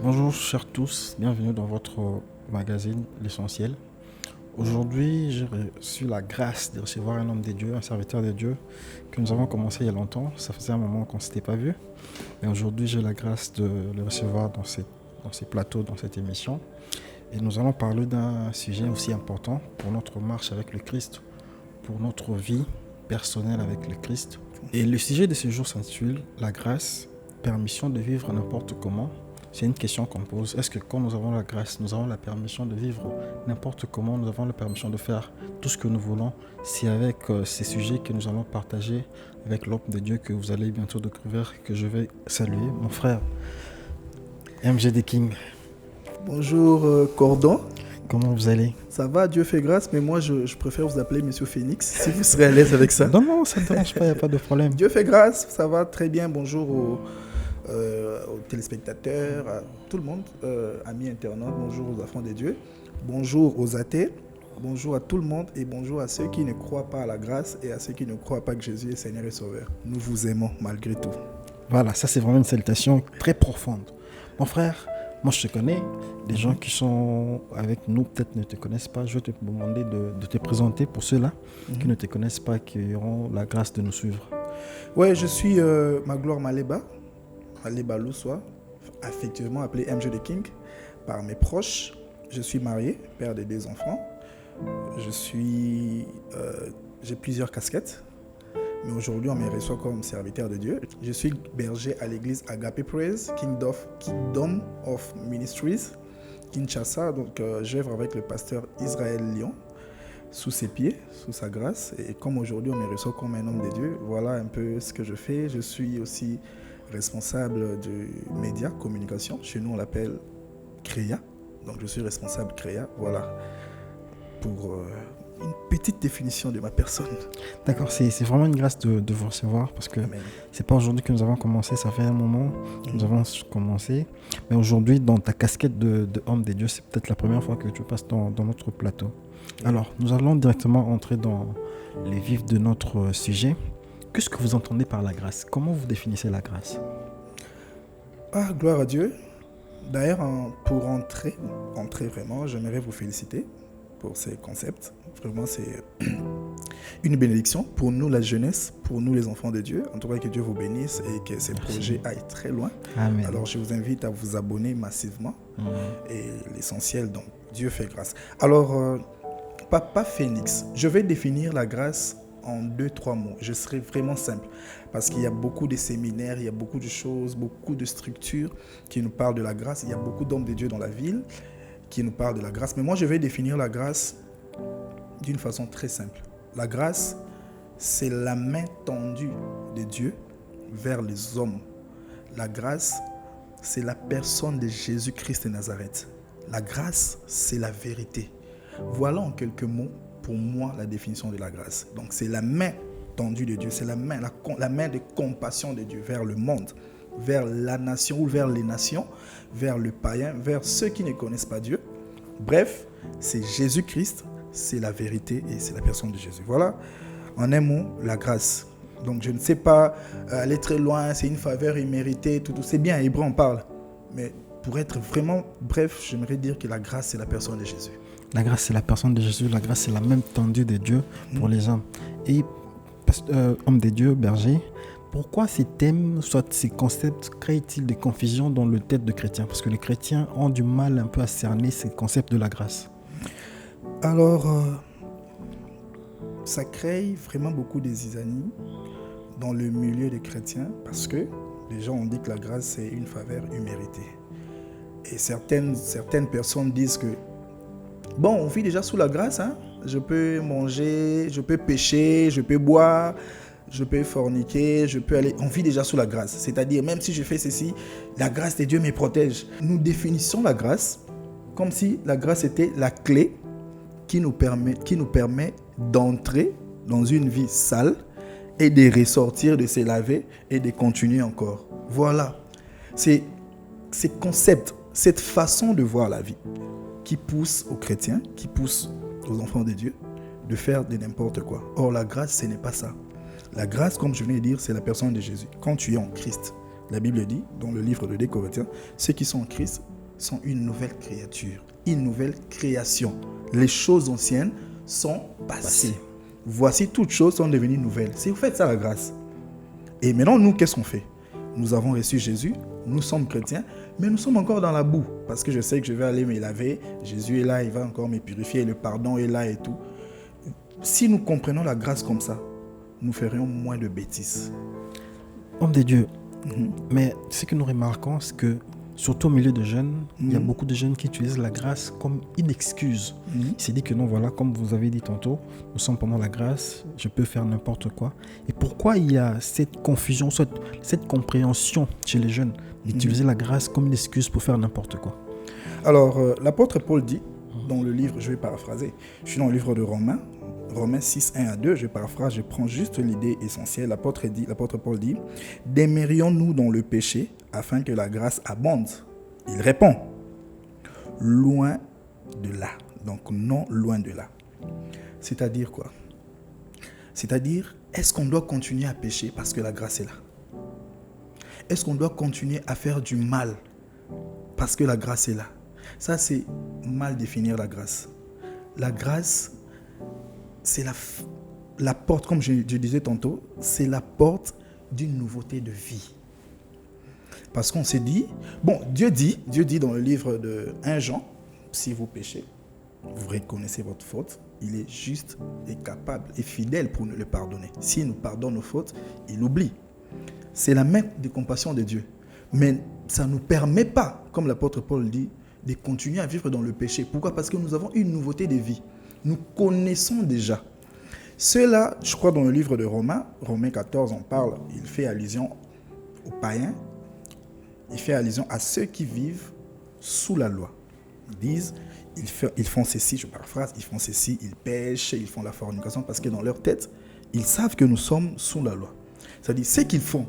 Bonjour chers tous, bienvenue dans votre magazine L'Essentiel. Aujourd'hui, j'ai reçu la grâce de recevoir un homme de Dieu, un serviteur de Dieu, que nous avons commencé il y a longtemps. Ça faisait un moment qu'on ne s'était pas vu. Mais aujourd'hui, j'ai la grâce de le recevoir dans ces plateaux, dans cette émission. Et nous allons parler d'un sujet aussi important pour notre marche avec le Christ, pour notre vie personnelle avec le Christ. Et le sujet de ce jour s'intitule « La grâce, permission de vivre n'importe comment ». C'est une question qu'on pose. Est-ce que quand nous avons la grâce, nous avons la permission de vivre n'importe comment, nous avons la permission de faire tout ce que nous voulons? C'est avec ces sujets que nous allons partager avec l'homme de Dieu que vous allez bientôt découvrir, que je vais saluer, mon frère MJ The King. Bonjour Cordon. Comment vous allez? Ça va, Dieu fait grâce, mais moi je préfère vous appeler Monsieur Phoenix, si vous serez à l'aise avec ça. Non, ça ne dérange pas, il n'y a pas de problème. Dieu fait grâce, ça va très bien. Bonjour aux téléspectateurs, à tout le monde, amis internautes, bonjour aux enfants de Dieu, bonjour aux athées, bonjour à tout le monde et bonjour à ceux qui ne croient pas à la grâce et à ceux qui ne croient pas que Jésus est Seigneur et Sauveur. Nous vous aimons malgré tout. Voilà, ça c'est vraiment une salutation très profonde. Mon frère, moi je te connais, les gens qui sont avec nous peut-être ne te connaissent pas. Je vais te demander de te présenter pour ceux-là qui ne te connaissent pas, qui auront la grâce de nous suivre. Ouais, je suis Magloire Maleba Loussois, affectueusement appelé MJ The King par mes proches. Je suis marié, père de 2 enfants. J'ai plusieurs casquettes, mais aujourd'hui on me reçoit comme serviteur de Dieu. Je suis berger à l'église Agape Praise, Kingdom of Ministries, Kinshasa. Donc j'œuvre avec le pasteur Israël Lyon, sous ses pieds, sous sa grâce. Et comme aujourd'hui on me reçoit comme un homme de Dieu, voilà un peu ce que je fais. Je suis aussi responsable du média communication. Chez nous on l'appelle Créa. Donc je suis responsable Créa. Voilà pour une petite définition de ma personne. D'accord, c'est vraiment une grâce de vous recevoir parce que Amen. c'est pas aujourd'hui que nous avons commencé, ça fait un moment que nous avons commencé. Mais aujourd'hui, dans ta casquette de homme de Dieu, c'est peut-être la première fois que tu passes dans notre plateau. Alors, nous allons directement entrer dans les vifs de notre sujet. Qu'est-ce que vous entendez par la grâce? Comment vous définissez la grâce? Ah, gloire à Dieu. D'ailleurs, pour entrer vraiment, j'aimerais vous féliciter pour ces concepts. Vraiment, c'est une bénédiction pour nous, la jeunesse, pour nous, les enfants de Dieu. En tout cas, que Dieu vous bénisse et que ces projets aillent très loin. Amen. Alors, je vous invite à vous abonner massivement. Et l'essentiel, donc, Dieu fait grâce. Alors, Papa Phoenix, je vais définir la grâce en 2-3 mots. Je serai vraiment simple parce qu'il y a beaucoup de séminaires, il y a beaucoup de choses, beaucoup de structures qui nous parlent de la grâce. Il y a beaucoup d'hommes de Dieu dans la ville qui nous parlent de la grâce. Mais moi, je vais définir la grâce d'une façon très simple. La grâce, c'est la main tendue de Dieu vers les hommes. La grâce, c'est la personne de Jésus-Christ de Nazareth. La grâce, c'est la vérité. Voilà en quelques mots, pour moi, la définition de la grâce. Donc, c'est la main tendue de Dieu, c'est la main de compassion de Dieu vers le monde, vers la nation ou vers les nations, vers le païen, vers ceux qui ne connaissent pas Dieu. Bref, c'est Jésus-Christ, c'est la vérité et c'est la personne de Jésus. Voilà, en un mot, la grâce. Donc, je ne sais pas aller très loin, c'est une faveur imméritée, tout. C'est bien, Hébreu en parle. Mais pour être vraiment bref, j'aimerais dire que la grâce, c'est la personne de Jésus. La grâce, c'est la personne de Jésus. La grâce, c'est la même tendue de Dieu pour les hommes. Et homme de Dieu, berger, pourquoi ces thèmes, soit ces concepts, créent-ils des confusions dans le tête de chrétiens? Parce que les chrétiens ont du mal un peu à cerner ces concepts de la grâce. Alors, ça crée vraiment beaucoup de zizanie dans le milieu des chrétiens parce que les gens ont dit que la grâce, c'est une faveur imméritée. Et certaines personnes disent que bon, on vit déjà sous la grâce, hein? Je peux manger, je peux pécher, je peux boire, je peux forniquer, je peux aller... On vit déjà sous la grâce. C'est-à-dire, même si je fais ceci, la grâce de Dieu me protège. Nous définissons la grâce comme si la grâce était la clé qui nous permet d'entrer dans une vie sale et de ressortir, de se laver et de continuer encore. Voilà. C'est ces concepts, cette façon de voir la vie qui pousse aux chrétiens, qui pousse aux enfants de Dieu de faire de n'importe quoi. Or, la grâce, ce n'est pas ça. La grâce, comme je venais de dire, c'est la personne de Jésus. Quand tu es en Christ, la Bible dit, dans le livre de 2 Corinthiens, ceux qui sont en Christ sont une nouvelle créature, une nouvelle création. Les choses anciennes sont passées. Voici, toutes choses sont devenues nouvelles. C'est vous faites ça la grâce. Et maintenant, nous, qu'est-ce qu'on fait? Nous avons reçu Jésus, nous sommes chrétiens, mais nous sommes encore dans la boue. Parce que je sais que je vais aller me laver, Jésus est là, il va encore me purifier, le pardon est là et tout. Si nous comprenons la grâce comme ça, nous ferions moins de bêtises. Homme de Dieu, mais ce que nous remarquons, c'est que surtout au milieu de jeunes, il y a beaucoup de jeunes qui utilisent la grâce comme une excuse. Il s'est dit que non, voilà, comme vous avez dit tantôt, nous sommes pendant la grâce, je peux faire n'importe quoi. Et pourquoi il y a cette confusion, cette compréhension chez les jeunes d'utiliser la grâce comme une excuse pour faire n'importe quoi? Alors, l'apôtre Paul dit, dans le livre, je vais paraphraser, je suis dans le livre de Romains 6, 1 à 2, je paraphrase, je prends juste l'idée essentielle. L'apôtre Paul dit, « Demeurions-nous dans le péché afin que la grâce abonde ?» Il répond, « Loin de là. » Donc, non loin de là. C'est-à-dire quoi? C'est-à-dire, est-ce qu'on doit continuer à pécher parce que la grâce est là? Est-ce qu'on doit continuer à faire du mal parce que la grâce est là? Ça, c'est mal définir la grâce. La grâce, c'est la porte, comme je disais tantôt, c'est la porte d'une nouveauté de vie. Parce qu'on s'est dit, bon, Dieu dit dans le livre de 1 Jean, si vous péchez, vous reconnaissez votre faute, il est juste et capable et fidèle pour nous le pardonner. S'il nous pardonne nos fautes, il oublie. C'est la main de compassion de Dieu. Mais ça ne nous permet pas, comme l'apôtre Paul dit, de continuer à vivre dans le péché. Pourquoi? Parce que nous avons une nouveauté de vie. Nous connaissons déjà. Cela, je crois dans le livre de Romains 14, on parle, il fait allusion aux païens, il fait allusion à ceux qui vivent sous la loi. Ils disent, ils font ceci, je paraphrase, ils font ceci, ils pêchent, ils font la fornication, parce que dans leur tête, ils savent que nous sommes sous la loi. C'est-à-dire, ce qu'ils font,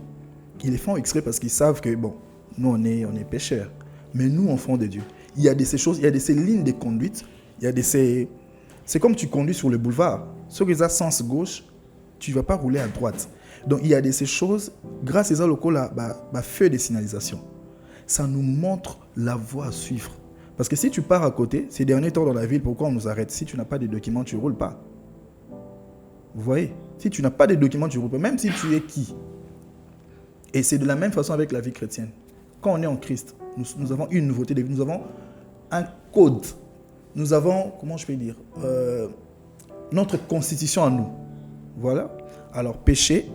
ils les font exprès parce qu'ils savent que, bon, nous on est pécheurs, mais nous, enfants de Dieu. Il y a de ces choses, il y a de ces lignes de conduite, il y a de ces... C'est comme tu conduis sur le boulevard. Ceux qui ont sens gauche, tu ne vas pas rouler à droite. Donc, il y a de ces choses, grâce à ça, le feu de signalisation. Ça nous montre la voie à suivre. Parce que si tu pars à côté, ces derniers temps dans la ville, pourquoi on nous arrête? Si tu n'as pas de documents, tu ne roules pas. Vous voyez? Si tu n'as pas de documents, tu ne roules pas. Même si tu es qui? Et c'est de la même façon avec la vie chrétienne. Quand on est en Christ, nous avons une nouveauté de vie. Nous avons un code. Nous avons, comment je peux dire, notre constitution à nous. Voilà. Alors, pécher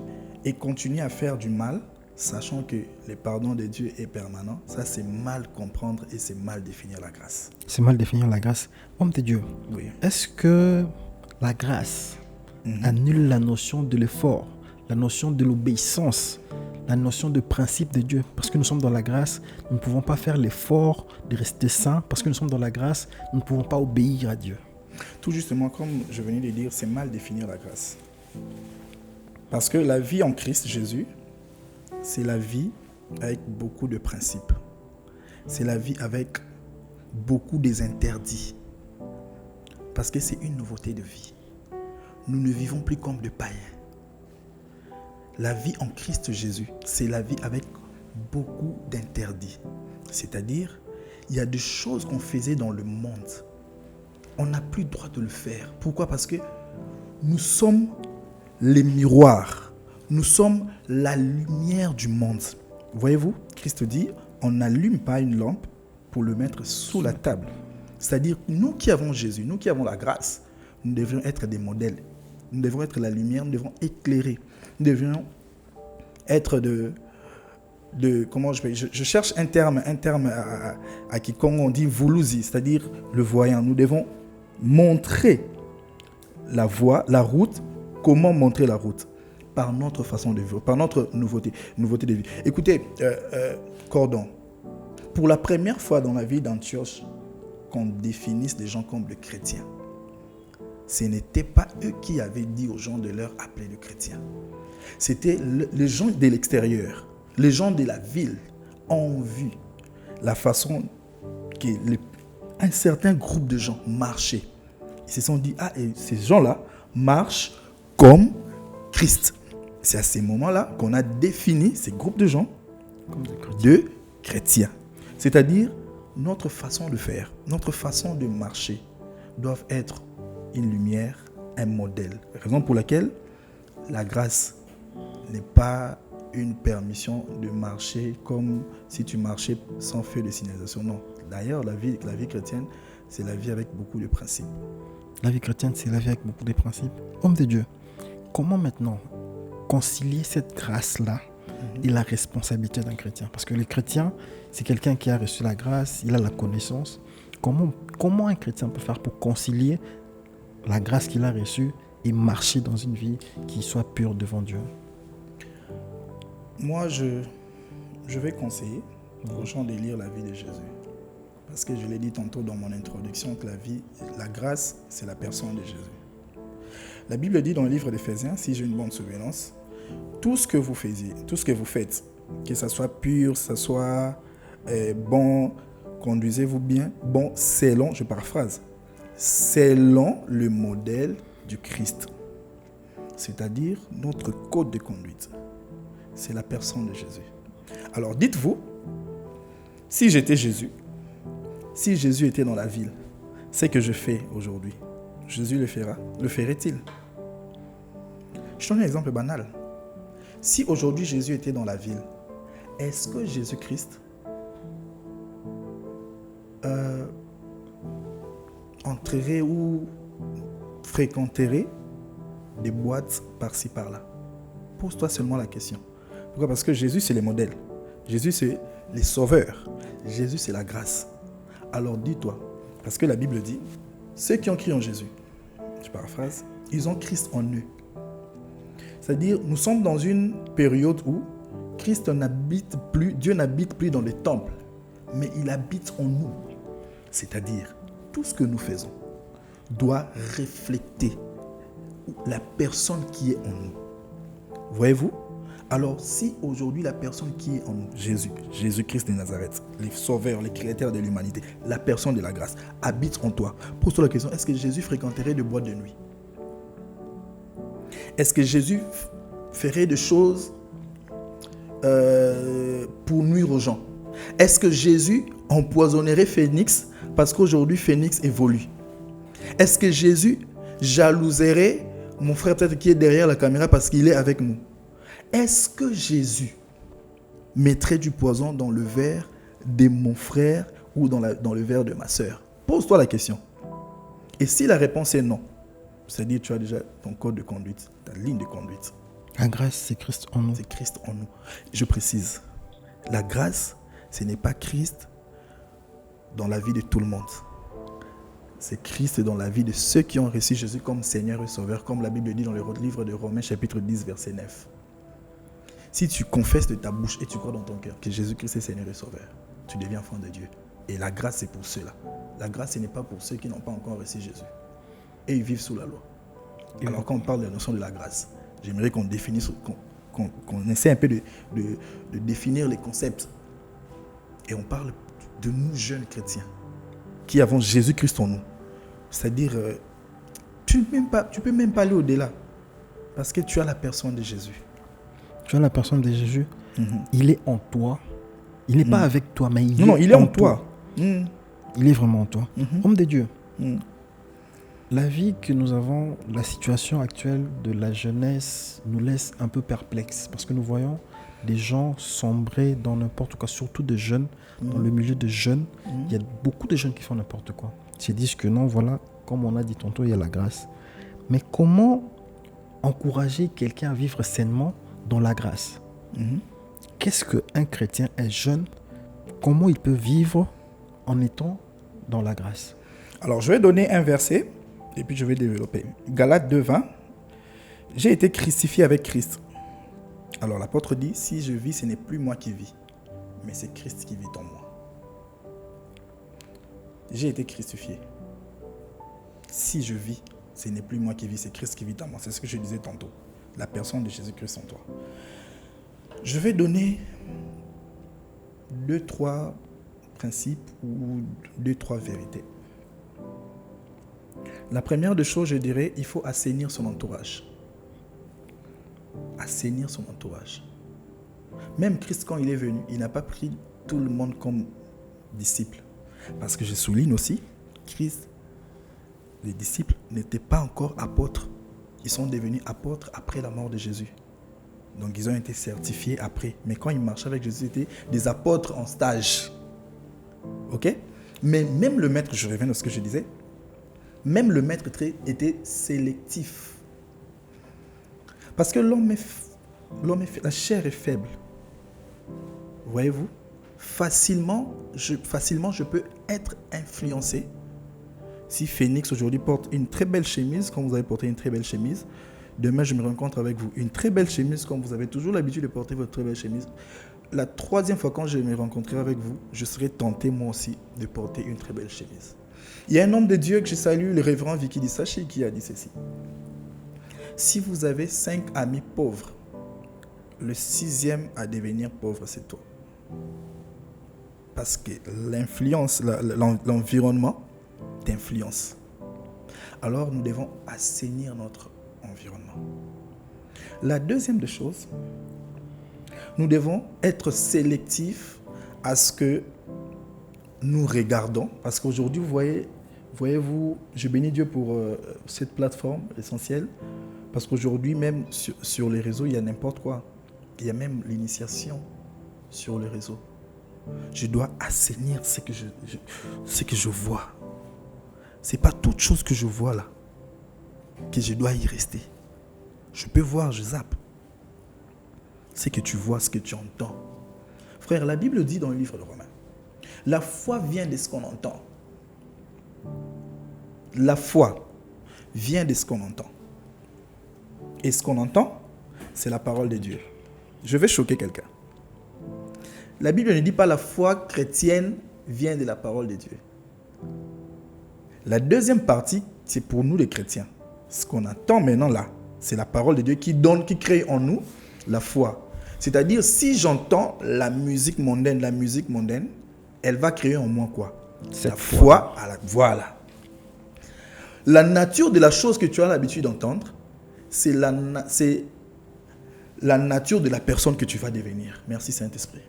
et continuer à faire du mal, sachant que le pardon de Dieu est permanent, ça c'est mal comprendre et c'est mal définir la grâce. C'est mal définir la grâce. Homme de Dieu, oui. Est-ce que la grâce annule la notion de l'effort, la notion de l'obéissance, la notion de principe de Dieu? Parce que nous sommes dans la grâce, nous ne pouvons pas faire l'effort de rester saints. Parce que nous sommes dans la grâce, nous ne pouvons pas obéir à Dieu. Tout justement, comme je venais de dire, c'est mal définir la grâce. Parce que la vie en Christ Jésus, c'est la vie avec beaucoup de principes. C'est la vie avec beaucoup des interdits. Parce que c'est une nouveauté de vie. Nous ne vivons plus comme des païens. La vie en Christ Jésus, c'est la vie avec beaucoup d'interdits. C'est-à-dire, il y a des choses qu'on faisait dans le monde. On n'a plus le droit de le faire. Pourquoi? Parce que nous sommes les miroirs. Nous sommes la lumière du monde. Voyez-vous, Christ dit, on n'allume pas une lampe pour le mettre sous la table. C'est-à-dire, nous qui avons Jésus, nous qui avons la grâce, nous devrions être des modèles. Nous devons être la lumière, nous devons éclairer. Nous devrions être comment je cherche un terme à quiconque on dit voulouzi, c'est-à-dire le voyant. Nous devons montrer la voie, la route. Comment montrer la route? Par notre façon de vivre, par notre nouveauté de vie. Écoutez, Cordon, pour la première fois dans la vie d'Antioche, qu'on définisse les gens comme les chrétiens, ce n'était pas eux qui avaient dit aux gens de leur appeler le chrétien. C'était les gens de l'extérieur, les gens de la ville ont vu la façon qu'un certain groupe de gens marchaient. Ils se sont dit, et ces gens-là marchent comme Christ. C'est à ces moments-là qu'on a défini ces groupes de gens de chrétiens. C'est-à-dire, notre façon de faire, notre façon de marcher doivent être une lumière, un modèle. Raison pour laquelle la grâce n'est pas une permission de marcher comme si tu marchais sans feu de signalisation. Non. D'ailleurs, la vie chrétienne, c'est la vie avec beaucoup de principes. La vie chrétienne, c'est la vie avec beaucoup de principes. Homme de Dieu, comment maintenant concilier cette grâce-là et la responsabilité d'un chrétien? Parce que le chrétien, c'est quelqu'un qui a reçu la grâce, il a la connaissance. Comment un chrétien peut faire pour concilier la grâce qu'il a reçue et marcher dans une vie qui soit pure devant Dieu? Moi, je vais conseiller aux gens de lire la vie de Jésus. Parce que je l'ai dit tantôt dans mon introduction que la grâce, c'est la personne de Jésus. La Bible dit dans le livre d'Éphésiens, si j'ai une bonne souvenance, tout ce que vous faites, que ça soit pur, que ça soit bon, conduisez-vous bien, bon, selon, je paraphrase, selon le modèle du Christ. C'est-à-dire notre code de conduite. C'est la personne de Jésus. Alors dites-vous, si j'étais Jésus, si Jésus était dans la ville, ce que je fais aujourd'hui, Jésus le ferait-il? Je donne un exemple banal. Si aujourd'hui Jésus était dans la ville, est-ce que Jésus-Christ entrerait ou fréquenterait des boîtes par-ci par-là? Pose-toi seulement la question. Pourquoi? Parce que Jésus, c'est les modèles. Jésus, c'est les sauveurs. Jésus, c'est la grâce. Alors dis-toi, parce que la Bible dit, ceux qui ont cru en Jésus, je paraphrase, ils ont Christ en eux. C'est-à-dire, nous sommes dans une période où Christ n'habite plus, Dieu n'habite plus dans les temples, mais il habite en nous. C'est-à-dire, tout ce que nous faisons doit refléter la personne qui est en nous. Voyez-vous? Alors, si aujourd'hui la personne qui est en nous, Jésus-Christ de Nazareth, les sauveurs, les créateurs de l'humanité, la personne de la grâce, habite en toi, pose-toi la question, est-ce que Jésus fréquenterait des boîtes de nuit? Est-ce que Jésus ferait des choses pour nuire aux gens? Est-ce que Jésus empoisonnerait Phénix parce qu'aujourd'hui Phénix évolue? Est-ce que Jésus jalouserait mon frère peut-être qui est derrière la caméra parce qu'il est avec nous? Est-ce que Jésus mettrait du poison dans le verre de mon frère ou dans le verre de ma soeur? Pose-toi la question. Et si la réponse est non, c'est-à-dire tu as déjà ton code de conduite, ta ligne de conduite. La grâce, c'est Christ en nous. C'est Christ en nous. Je précise, la grâce, ce n'est pas Christ dans la vie de tout le monde. C'est Christ dans la vie de ceux qui ont reçu Jésus comme Seigneur et Sauveur, comme la Bible dit dans le livre de Romains, chapitre 10, verset 9. Si tu confesses de ta bouche et tu crois dans ton cœur que Jésus-Christ est Seigneur et Sauveur, tu deviens enfant de Dieu. Et la grâce, c'est pour ceux-là. La grâce, ce n'est pas pour ceux qui n'ont pas encore reçu Jésus. Et ils vivent sous la loi. Alors quand on parle de la notion de la grâce, j'aimerais qu'on définisse, qu'on essaie un peu de définir les concepts. Et on parle de nous jeunes chrétiens qui avons Jésus-Christ en nous. C'est-à-dire, tu ne peux même pas aller au-delà parce que tu as la personne de Jésus. Tu as la personne de Jésus, il est en toi. Il n'est pas avec toi, mais il est en toi. Il est vraiment en toi. Homme de Dieu, la vie que nous avons, la situation actuelle de la jeunesse nous laisse un peu perplexes parce que nous voyons des gens sombrer dans n'importe quoi, surtout des jeunes, dans le milieu des jeunes. Il y a beaucoup de jeunes qui font n'importe quoi. Ils se disent que non, voilà, comme on a dit tantôt, il y a la grâce. Mais comment encourager quelqu'un à vivre sainement dans la grâce? Qu'est-ce qu'un chrétien, un jeune, comment il peut vivre en étant dans la grâce? Alors, je vais donner un verset et puis je vais développer. Galates 2:20. J'ai été crucifié avec Christ. Alors, l'apôtre dit, si je vis, ce n'est plus moi qui vis, mais c'est Christ qui vit en moi. J'ai été crucifié. Si je vis, ce n'est plus moi qui vis, c'est Christ qui vit en moi. C'est ce que je disais tantôt. La personne de Jésus-Christ en toi. Je vais donner 2-3 principes ou 2-3 vérités. La première des choses, je dirais, il faut assainir son entourage. Assainir son entourage. Même Christ, quand il est venu, il n'a pas pris tout le monde comme disciple. Parce que je souligne aussi, Christ, les disciples n'étaient pas encore apôtres. Ils sont devenus apôtres après la mort de Jésus. Donc ils ont été certifiés après. Mais quand ils marchaient avec Jésus, c'était des apôtres en stage. Ok? Mais même le maître, je reviens à ce que je disais, même le maître était sélectif. Parce que la chair est faible. Voyez-vous? Facilement, je peux être influencé. Si Phoenix aujourd'hui porte une très belle chemise, comme vous avez porté une très belle chemise, demain je me rencontre avec vous. Une très belle chemise, comme vous avez toujours l'habitude de porter votre très belle chemise. La troisième fois quand je me rencontrerai avec vous, je serai tenté moi aussi de porter une très belle chemise. Il y a un homme de Dieu que je salue, le révérend Vicky Dissachi, qui a dit ceci. Si vous avez 5 amis pauvres, le 6e à devenir pauvre, c'est toi. Parce que l'influence, l'environnement t'influence. Alors nous devons assainir notre environnement. La deuxième des choses, nous devons être sélectifs à ce que nous regardons. Parce qu'aujourd'hui, voyez-vous, je bénis Dieu pour cette plateforme essentielle. Parce qu'aujourd'hui, même sur les réseaux, il y a n'importe quoi. Il y a même l'initiation sur les réseaux. Je dois assainir ce que je vois. Ce n'est pas toute chose que je vois là que je dois y rester. Je peux voir, je zappe. Ce que tu vois, ce que tu entends. Frère, la Bible dit dans le livre de Romains, la foi vient de ce qu'on entend. La foi vient de ce qu'on entend. Et ce qu'on entend, c'est la parole de Dieu. Je vais choquer quelqu'un. La Bible ne dit pas la foi chrétienne vient de la parole de Dieu. La deuxième partie, c'est pour nous les chrétiens. Ce qu'on attend maintenant là, c'est la parole de Dieu qui crée en nous la foi. C'est-à-dire, si j'entends la musique mondaine, elle va créer en moi quoi? La foi. Voilà. La nature de la chose que tu as l'habitude d'entendre, c'est la nature de la personne que tu vas devenir. Merci Saint-Esprit.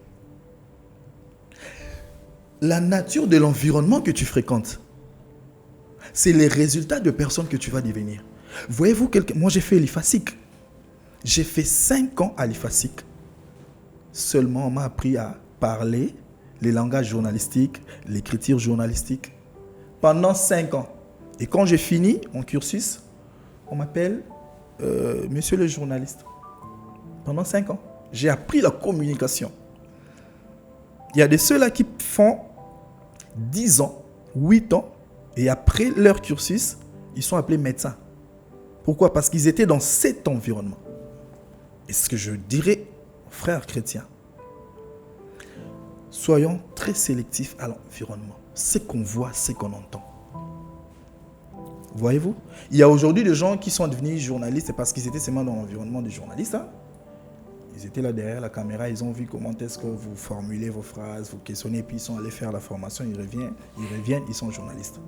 La nature de l'environnement que tu fréquentes, c'est les résultats de personnes que tu vas devenir. Voyez-vous, moi j'ai fait l'IFASIC. J'ai fait 5 ans à l'IFASIC. Seulement, on m'a appris à parler les langages journalistiques, l'écriture journalistique. Pendant 5 ans. Et quand j'ai fini mon cursus, on m'appelle monsieur le journaliste. Pendant 5 ans. J'ai appris la communication. Il y a de ceux-là qui font 10 ans, 8 ans, et après leur cursus, ils sont appelés médecins. Pourquoi? Parce qu'ils étaient dans cet environnement. Et ce que je dirais aux frères chrétiens, soyons très sélectifs à l'environnement. Ce qu'on voit, ce qu'on entend. Voyez-vous? Il y a aujourd'hui des gens qui sont devenus journalistes parce qu'ils étaient seulement dans l'environnement des journalistes. Hein? Ils étaient là derrière la caméra, ils ont vu comment est-ce que vous formulez vos phrases, vous questionnez, puis ils sont allés faire la formation, ils reviennent, ils sont journalistes.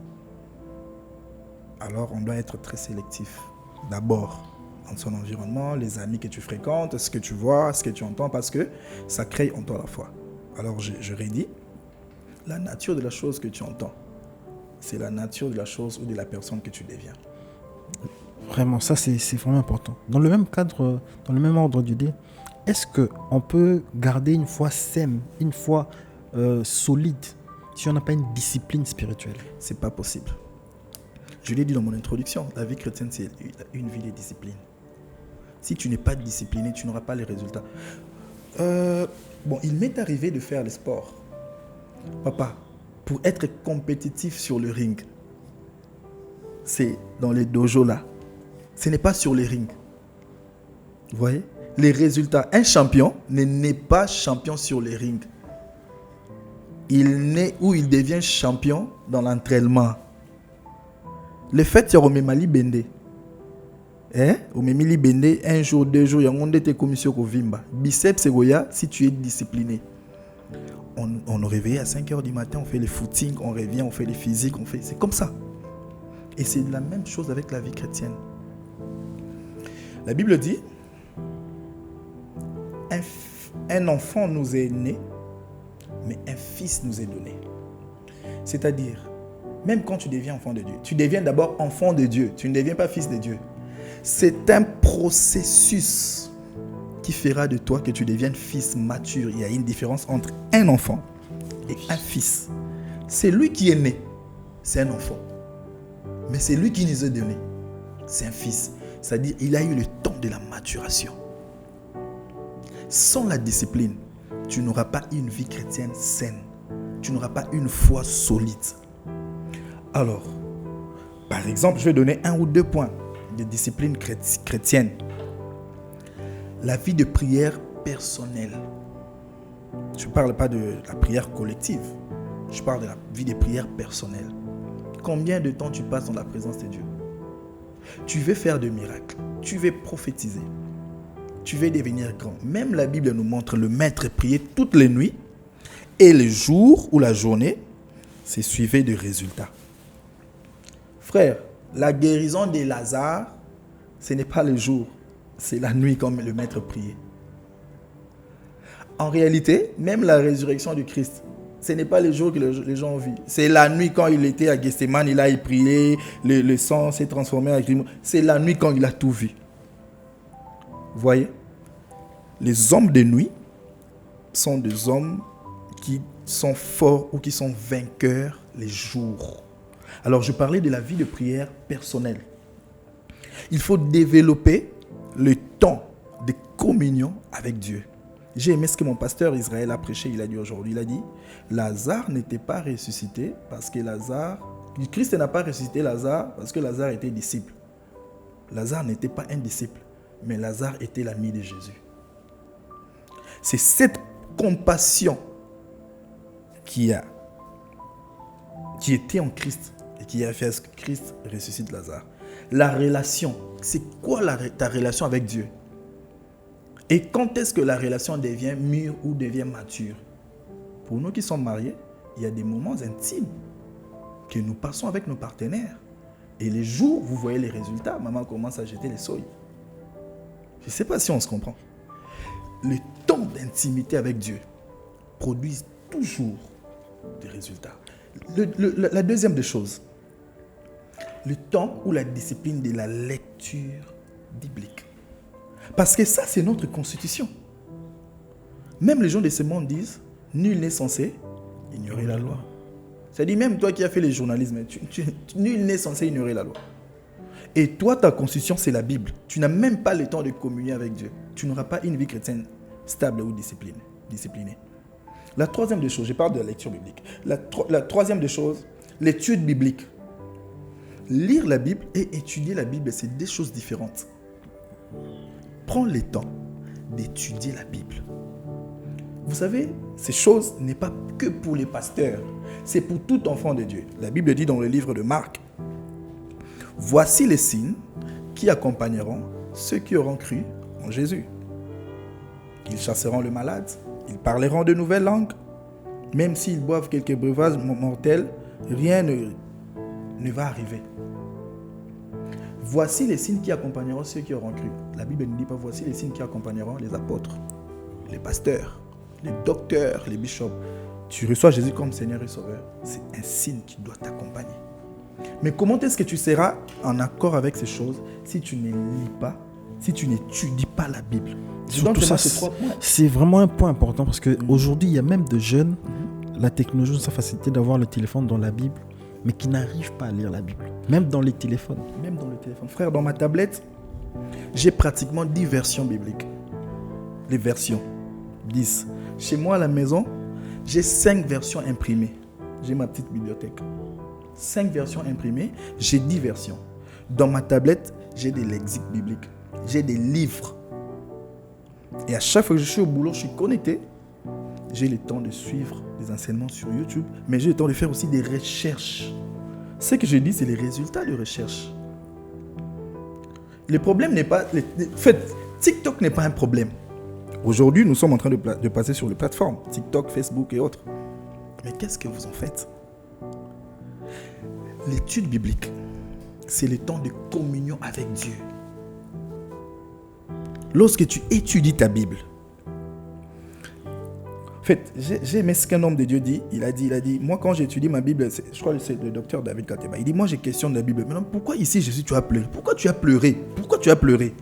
Alors on doit être très sélectif. D'abord, dans son environnement, les amis que tu fréquentes, ce que tu vois, ce que tu entends, parce que ça crée en toi la foi. Alors je redis, la nature de la chose que tu entends, c'est la nature de la chose ou de la personne que tu deviens. Vraiment, ça c'est vraiment important. Dans le même cadre, dans le même ordre d'idée, est-ce qu'on peut garder une foi saine, une foi solide, si on n'a pas une discipline spirituelle? C'est pas possible. Je l'ai dit dans mon introduction, la vie chrétienne, c'est une vie de discipline. Si tu n'es pas discipliné, tu n'auras pas les résultats. Il m'est arrivé de faire le sport. Papa, pour être compétitif sur le ring, c'est dans les dojos là. Ce n'est pas sur les rings. Vous voyez? Les résultats. Un champion ne naît pas champion sur les rings. Il naît ou il devient champion dans l'entraînement. Le fait, c'est Omemali Bende. Omemali Bende, un jour, 2 jours, il y a un monde de commission au Vimba. Biceps, c'est Goya, si tu es discipliné. On nous réveille à 5h du matin, on fait les footings, on revient, on fait les physiques, c'est comme ça. Et c'est la même chose avec la vie chrétienne. La Bible dit, un enfant nous est né, mais un fils nous est donné. C'est-à-dire, même quand tu deviens enfant de Dieu, tu deviens d'abord enfant de Dieu. Tu ne deviens pas fils de Dieu. C'est un processus qui fera de toi que tu deviennes fils mature. Il y a une différence entre un enfant et un fils. C'est lui qui est né, c'est un enfant. Mais c'est lui qui nous a donné, c'est un fils. C'est-à-dire, il a eu le temps de la maturation. Sans la discipline, tu n'auras pas une vie chrétienne saine. Tu n'auras pas une foi solide. Alors, par exemple, je vais donner 1 ou 2 points de discipline chrétienne. La vie de prière personnelle. Je ne parle pas de la prière collective. Je parle de la vie de prière personnelle. Combien de temps tu passes dans la présence de Dieu? Tu veux faire de miracles. Tu veux prophétiser. Tu veux devenir grand. Même la Bible nous montre le maître prier toutes les nuits et le jour ou la journée, c'est suivi de résultats. Frère, la guérison de Lazare, ce n'est pas le jour, c'est la nuit comme le maître priait. En réalité, même la résurrection du Christ, ce n'est pas le jour que les gens ont vu. C'est la nuit quand il était à Gethsémane, il a prié, le sang s'est transformé en crime. C'est la nuit quand il a tout vu. Vous voyez? Les hommes de nuit sont des hommes qui sont forts ou qui sont vainqueurs les jours. Alors, je parlais de la vie de prière personnelle. Il faut développer le temps de communion avec Dieu. J'ai aimé ce que mon pasteur Israël a prêché. Il a dit aujourd'hui, il a dit, Lazare n'était pas ressuscité parce que Christ n'a pas ressuscité Lazare parce que Lazare était disciple. Lazare n'était pas un disciple, mais Lazare était l'ami de Jésus. C'est cette compassion qui était en Christ et qui a fait à ce que Christ ressuscite Lazare. La relation, c'est quoi ta relation avec Dieu? Et quand est-ce que la relation devient mûre ou devient mature? Pour nous qui sommes mariés, il y a des moments intimes que nous passons avec nos partenaires. Et les jours, vous voyez les résultats, maman commence à jeter les sols. Je ne sais pas si on se comprend. Le temps d'intimité avec Dieu produit toujours des résultats. La deuxième des choses, le temps ou la discipline de la lecture biblique. Parce que ça, c'est notre constitution. Même les gens de ce monde disent, nul n'est censé ignorer la loi. C'est-à-dire, même toi qui as fait le journalisme, nul n'est censé ignorer la loi. Et toi, ta constitution, c'est la Bible. Tu n'as même pas le temps de communier avec Dieu. Tu n'auras pas une vie chrétienne stable ou disciplinée. La troisième des choses, je parle de la lecture biblique. La troisième des choses, l'étude biblique. Lire la Bible et étudier la Bible, c'est deux choses différentes. Prends le temps d'étudier la Bible. Vous savez, ces choses n'est pas que pour les pasteurs, c'est pour tout enfant de Dieu. La Bible dit dans le livre de Marc, « Voici les signes qui accompagneront ceux qui auront cru en Jésus. Ils chasseront le malade, ils parleront de nouvelles langues, même s'ils boivent quelques breuvages mortels, rien ne va arriver. Voici les signes qui accompagneront ceux qui auront cru. » La Bible ne dit pas voici les signes qui accompagneront les apôtres, les pasteurs, les docteurs, les bishops. Tu reçois Jésus comme Seigneur et Sauveur. C'est un signe qui doit t'accompagner. Mais comment est-ce que tu seras en accord avec ces choses si tu ne lis pas, si tu n'étudies pas la Bible? Surtout ça, c'est vraiment un point important parce qu'aujourd'hui, il y a même de jeunes, la technologie nous a facilité d'avoir le téléphone dans la Bible, mais qui n'arrivent pas à lire la Bible. Même dans les téléphones. Même dans le téléphone. Frère, dans ma tablette, j'ai pratiquement 10 versions bibliques. Les versions. 10. Chez moi à la maison, j'ai 5 versions imprimées. J'ai ma petite bibliothèque. 5 versions imprimées, j'ai 10 versions. Dans ma tablette, j'ai des lexiques bibliques. J'ai des livres. Et à chaque fois que je suis au boulot, je suis connecté. J'ai le temps de suivre des enseignements sur YouTube, mais j'ai le temps de faire aussi des recherches. Ce que je dis, c'est les résultats de recherche. Le problème n'est pas... En fait, TikTok n'est pas un problème. Aujourd'hui, nous sommes en train de passer sur les plateformes, TikTok, Facebook et autres. Mais qu'est-ce que vous en faites? L'étude biblique, c'est le temps de communion avec Dieu. Lorsque tu étudies ta Bible, fait, j'ai aimé ce qu'un homme de Dieu dit. Il a dit, moi quand j'étudie ma Bible, je crois que c'est le docteur David Kateba, il dit, moi j'ai question de la Bible. Maintenant, pourquoi ici Jésus tu as pleuré? Pourquoi tu as pleuré?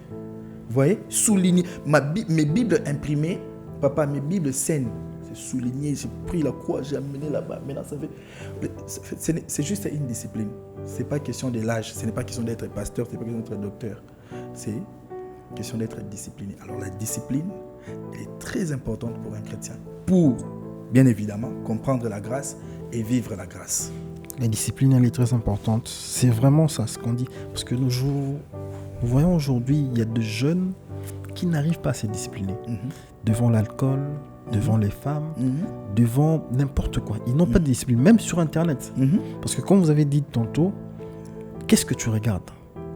Vous voyez, souligné. Mes Bibles imprimées, papa, mes Bibles saines, c'est souligné, j'ai pris la croix, j'ai amené là-bas. Maintenant, c'est juste une discipline. Ce n'est pas question de l'âge, ce n'est pas question d'être pasteur, ce n'est pas question d'être docteur. C'est question d'être discipliné. Alors la discipline, elle est très importante pour un chrétien. Pour, bien évidemment, comprendre la grâce et vivre la grâce. La discipline, elle est très importante. C'est vraiment ça, ce qu'on dit. Parce que nous voyons aujourd'hui, il y a de jeunes qui n'arrivent pas à se discipliner. Devant l'alcool, devant les femmes, devant n'importe quoi. Ils n'ont pas de discipline, même sur Internet. Parce que comme vous avez dit tantôt, qu'est-ce que tu regardes?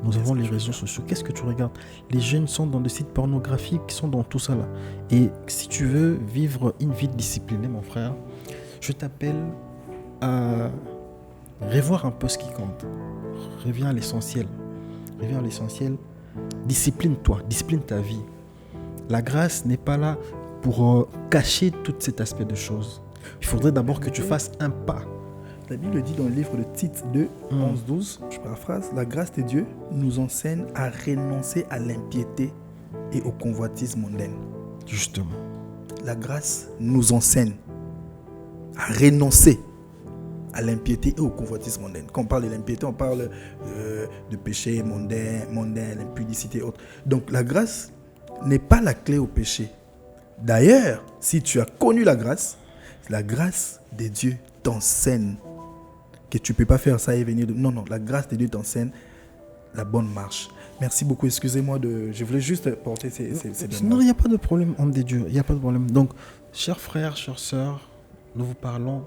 Nous avons les réseaux sociaux. Qu'est-ce que tu regardes? Les jeunes sont dans des sites pornographiques, qui sont dans tout ça là. Et si tu veux vivre une vie disciplinée, mon frère, je t'appelle à revoir un peu ce qui compte. Reviens à l'essentiel. Discipline-toi, discipline ta vie. La grâce n'est pas là pour cacher tout cet aspect de choses. Il faudrait d'abord que tu fasses un pas. La Bible dit dans le livre de Tite 2, 11-12, je paraphrase, la grâce de Dieu nous enseigne à renoncer à l'impiété et au convoitisme mondain. Justement. La grâce nous enseigne à renoncer à l'impiété et au convoitisme mondain. Quand on parle de l'impiété, on parle de péché mondain, l'impudicité et autres. Donc la grâce n'est pas la clé au péché. D'ailleurs, si tu as connu la grâce de Dieu t'enseigne que tu ne peux pas faire ça et venir de... Non, la grâce de Dieu t'enseigne la bonne marche. Merci beaucoup, excusez-moi je voulais juste porter ces non, il n'y a pas de problème, homme de Dieu, il n'y a pas de problème. Donc, chers frères, chères sœurs, nous vous parlons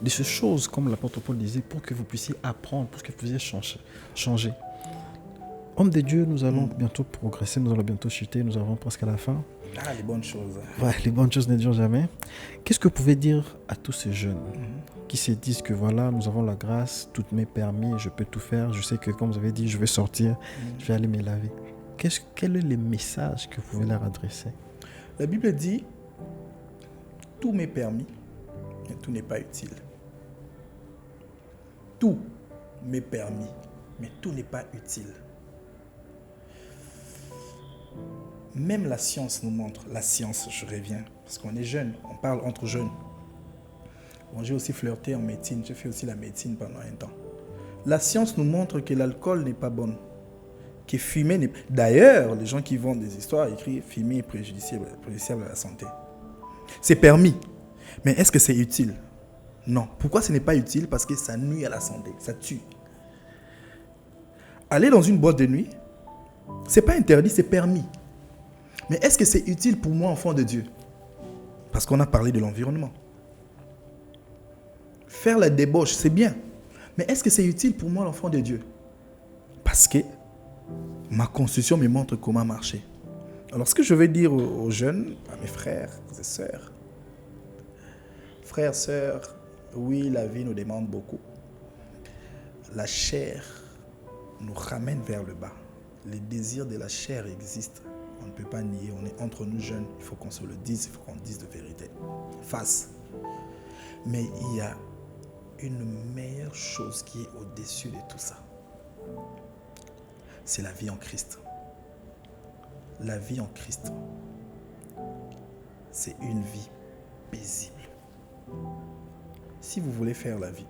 de ces choses, comme l'apôtre Paul disait, pour que vous puissiez apprendre, pour que vous puissiez changer. Homme de Dieu, nous allons bientôt progresser, nous allons bientôt chuter, nous arrivons presque à la fin. Ah, les bonnes choses. Ouais, les bonnes choses ne durent jamais. Qu'est-ce que vous pouvez dire à tous ces jeunes qui se disent que voilà, nous avons la grâce, tout m'est permis, je peux tout faire, je sais que comme vous avez dit, je vais sortir, je vais aller me laver. Quel est le message que vous pouvez leur adresser? La Bible dit, tout m'est permis, mais tout n'est pas utile. Tout m'est permis, mais tout n'est pas utile. Même la science nous montre, je reviens, parce qu'on est jeunes, on parle entre jeunes. Bon, j'ai aussi flirté en médecine, j'ai fait aussi la médecine pendant un temps. La science nous montre que l'alcool n'est pas bon, que fumer n'est pas... D'ailleurs, les gens qui vendent des histoires écrivent « fumer est préjudiciable à la santé ». C'est permis, mais est-ce que c'est utile? Non. Pourquoi ce n'est pas utile? Parce que ça nuit à la santé, ça tue. Aller dans une boîte de nuit, ce n'est pas interdit, c'est permis. Mais est-ce que c'est utile pour moi, enfant de Dieu? Parce qu'on a parlé de l'environnement. Faire la débauche, c'est bien. Mais est-ce que c'est utile pour moi, l'enfant de Dieu? Parce que ma constitution me montre comment marcher. Alors, ce que je veux dire aux jeunes, à mes frères et sœurs, oui, la vie nous demande beaucoup. La chair nous ramène vers le bas. Les désirs de la chair existent. On ne peut pas nier, on est entre nous jeunes, il faut qu'on se le dise, il faut qu'on dise de vérité. Face. Mais il y a une meilleure chose qui est au-dessus de tout ça. C'est la vie en Christ. La vie en Christ, c'est une vie paisible. Si vous voulez faire la vie,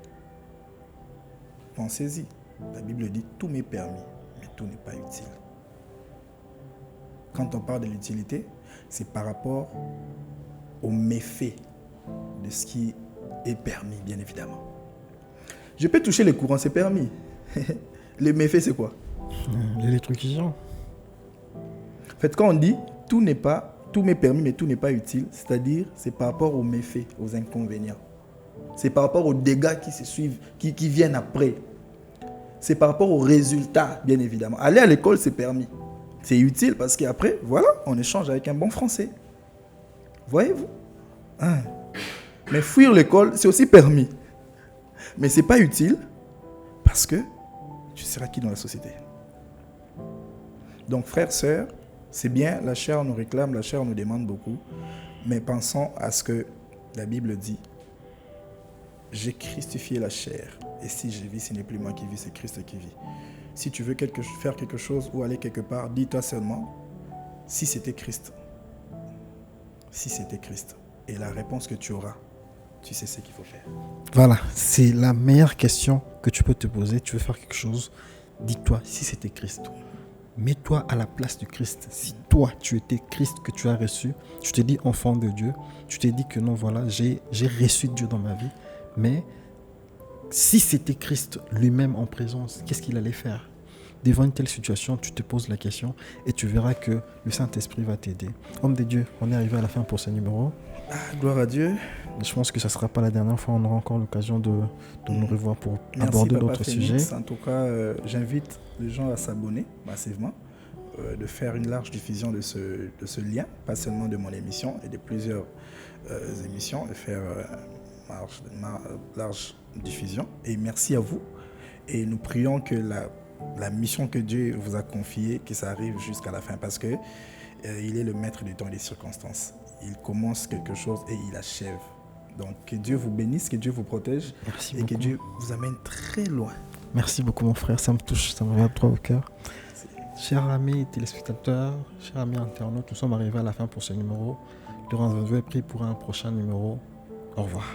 pensez-y. La Bible dit « tout m'est permis, mais tout n'est pas utile ». Quand on parle de l'utilité, c'est par rapport aux méfaits de ce qui est permis, bien évidemment. Je peux toucher les courants, c'est permis. Les méfaits, c'est quoi? L'électrocution. En fait, quand on dit tout m'est permis, mais tout n'est pas utile, c'est-à-dire c'est par rapport aux méfaits, aux inconvénients. C'est par rapport aux dégâts qui se suivent, qui viennent après. C'est par rapport aux résultats, bien évidemment. Aller à l'école, c'est permis. C'est utile parce qu'après, voilà, on échange avec un bon français. Voyez-vous? Mais fuir l'école, c'est aussi permis. Mais ce n'est pas utile parce que tu seras qui dans la société? Donc, frères, sœurs, c'est bien, la chair nous réclame, la chair nous demande beaucoup. Mais pensons à ce que La Bible dit, j'ai crucifié la chair. Et si je vis, ce n'est plus moi qui vis, c'est Christ qui vit. Si tu veux faire quelque chose ou aller quelque part, dis-toi seulement, si c'était Christ. Si c'était Christ. Et la réponse que tu auras, tu sais ce qu'il faut faire. Voilà, c'est la meilleure question que tu peux te poser. Tu veux faire quelque chose, dis-toi, si c'était Christ. Mets-toi à la place du Christ. Si toi, tu étais Christ que tu as reçu, tu t'es dit enfant de Dieu, tu t'es dit que non, voilà, j'ai reçu Dieu dans ma vie, mais si c'était Christ lui-même en présence, qu'est-ce qu'il allait faire? Devant une telle situation, tu te poses la question et tu verras que le Saint-Esprit va t'aider. Homme de Dieu, on est arrivé à la fin pour ce numéro. Gloire à Dieu. Je pense que ça ne sera pas la dernière fois. On aura encore l'occasion de nous revoir pour aborder d'autres sujets. En tout cas, j'invite les gens à s'abonner massivement, de faire une large diffusion de ce lien, pas seulement de mon émission et de plusieurs émissions, de faire large diffusion. Et merci à vous. Et nous prions que la mission que Dieu vous a confiée, que ça arrive jusqu'à la fin, parce que il est le maître du temps et des circonstances. Il commence quelque chose et il achève. Donc que Dieu vous bénisse, que Dieu vous protège. Merci et beaucoup. Que Dieu vous amène très loin. Merci beaucoup mon frère, ça me touche, ça me va droit au cœur. Chers amis téléspectateurs, chers amis internautes, nous sommes arrivés à la fin pour ce numéro. Le rendez-vous est pris pour un prochain numéro. Au revoir.